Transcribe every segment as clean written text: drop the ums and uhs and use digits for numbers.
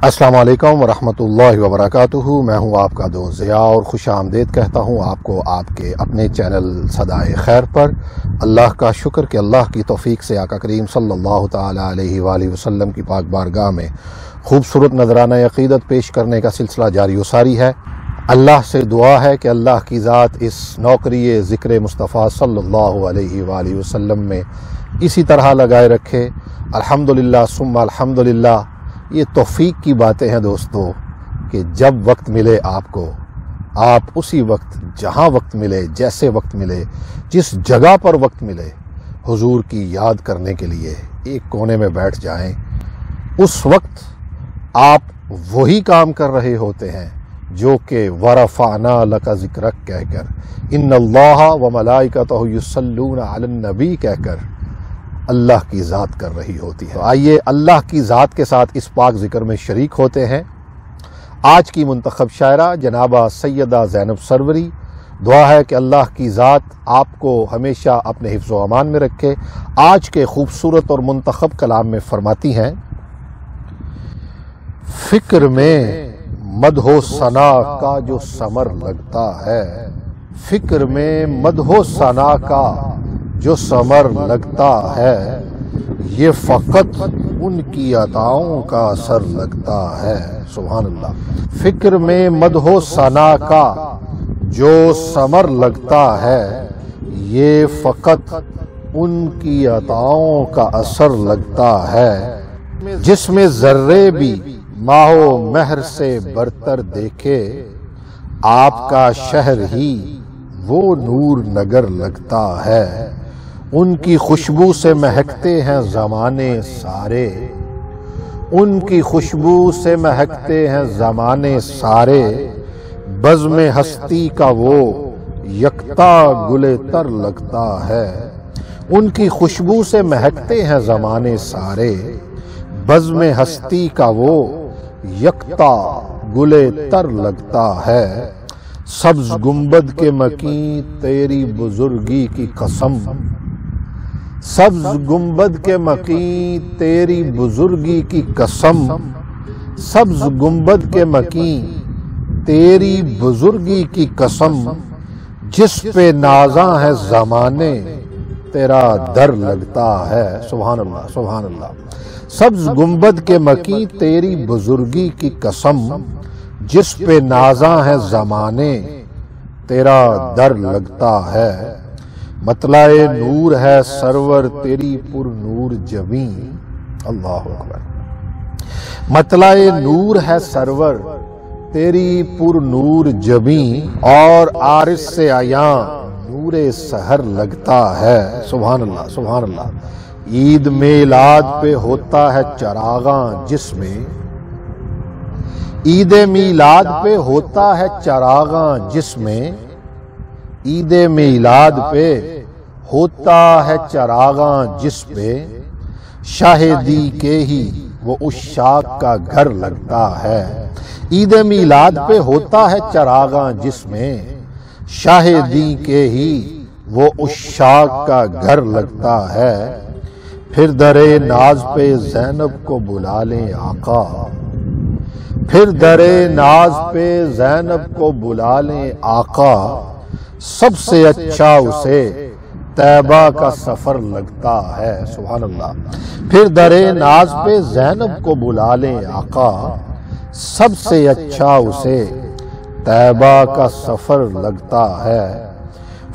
السلام علیکم ورحمۃ وبرکاتہ۔ میں ہوں آپ کا دوست ضیاء اور خوش آمدید کہتا ہوں آپ کو آپ کے اپنے چینل صدائے خیر پر۔ اللہ کا شکر کہ اللہ کی توفیق سے آقا کریم صلی اللہ تعالی علیہ وآلہ وسلم کی پاک بارگاہ میں خوبصورت نذرانہ عقیدت پیش کرنے کا سلسلہ جاری و ساری ہے۔ اللہ سے دعا ہے کہ اللہ کی ذات اس نوکری ذکر مصطفیٰ صلی اللہ علیہ وآلہ وسلم میں اسی طرح لگائے رکھے۔ الحمدللہ ثم الحمدللہ۔ یہ توفیق کی باتیں ہیں دوستو کہ جب وقت ملے آپ کو، آپ اسی وقت جہاں وقت ملے، جیسے وقت ملے، جس جگہ پر وقت ملے، حضور کی یاد کرنے کے لیے ایک کونے میں بیٹھ جائیں۔ اس وقت آپ وہی کام کر رہے ہوتے ہیں جو کہ وَرَفَعْنَا لَكَ ذِكْرَكَ کہہ کر، ان اللہ وملائکتہ یصلون علی النبی کہہ کر اللہ کی ذات کر رہی ہوتی ہے۔ آئیے اللہ کی ذات کے ساتھ اس پاک ذکر میں شریک ہوتے ہیں۔ آج کی منتخب شاعرہ جنابہ سیدہ زینب سروری، دعا ہے کہ اللہ کی ذات آپ کو ہمیشہ اپنے حفظ و امان میں رکھے۔ آج کے خوبصورت اور منتخب کلام میں فرماتی ہیں، فکر میں مدح و ثنا کا جو ثمر لگتا ہے، فکر میں مدح و ثنا کا جو ثمر لگتا ہے، یہ فقط ان کی عطاؤں کا اثر لگتا ہے۔ سبحان اللہ۔ فکر میں مدح و ثنا کا جو ثمر لگتا ہے، یہ فقط ان کی عطاؤں کا اثر لگتا ہے۔ جس میں ذرے بھی ماہ و مہر سے برتر دیکھے، آپ کا شہر ہی وہ نور نگر لگتا ہے۔ ان کی خوشبو سے مہکتے ہیں زمانے سارے، ان کی خوشبو سے مہکتے ہیں زمانے سارے، بزم ہستی کا وہ یکتا گل تر لگتا ہے۔ ان کی خوشبو سے مہکتے ہیں زمانے سارے، بزم ہستی کا وہ یکتا گل تر لگتا ہے۔ سبز گنبد کے مکیں تیری بزرگی کی قسم، سبز گنبد کے مکیں تیری بزرگی کی قسم، سبز گنبد کے مکیں تیری بزرگی کی قسم، جس پہ نازاں ہے زمانے تیرا در لگتا ہے۔ سبحان اللہ سبحان اللہ۔ سبز گنبد کے مکیں تیری بزرگی کی قسم، جس پہ نازاں ہے زمانے تیرا در لگتا ہے۔ مطلع نور ہے سرور تیری پر نور جبیں، اللہ اکبر۔ مطلع نور ہے سرور تیری پر نور جبیں، اور عارض سے عیاں نور سحر لگتا ہے۔ سبحان اللہ سبحان اللہ۔ عید میلاد پہ ہوتا ہے چراغاں جس میں، عید میلاد پہ ہوتا ہے چراغاں جس میں، عید میلاد پہ ہوتا ہے چراغاں جس پہ، شاہدی کے ہی وہ عشاق کا گھر لگتا ہے۔ عید میلاد پہ ہوتا ہے چراغاں جس میں، شاہدی کے ہی وہ عشاق کا گھر لگتا ہے۔ پھر درے ناز پہ زینب کو بلا لیں آقا، پھر درے ناز پہ زینب کو بلا لیں آقا، سب سے اچھا اسے طیبہ کا سفر لگتا ہے۔ سبحان اللہ۔ پھر درے ناز پہ زینب کو بلا لیں آقا، سب سے اچھا اسے طیبہ کا سفر لگتا ہے۔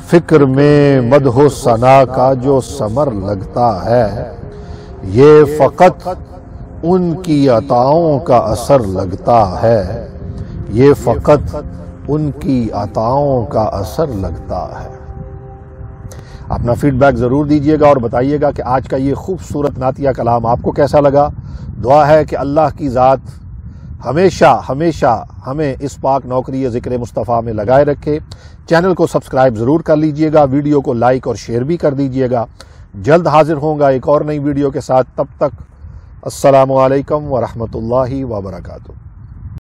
فکر میں مدح و ثنا کا جو ثمر لگتا ہے، یہ فقط ان کی عطاؤں کا اثر لگتا ہے، یہ فقط ان کی عطاؤں کا اثر لگتا ہے۔ اپنا فیڈ بیک ضرور دیجیے گا اور بتائیے گا کہ آج کا یہ خوبصورت نعتیہ کلام آپ کو کیسا لگا۔ دعا ہے کہ اللہ کی ذات ہمیشہ ہمیشہ ہمیں اس پاک نوکری ذکر مصطفیٰ میں لگائے رکھے۔ چینل کو سبسکرائب ضرور کر لیجیے گا، ویڈیو کو لائک اور شیئر بھی کر دیجیے گا۔ جلد حاضر ہوں گا ایک اور نئی ویڈیو کے ساتھ، تب تک السلام علیکم ورحمۃ اللہ وبرکاتہ۔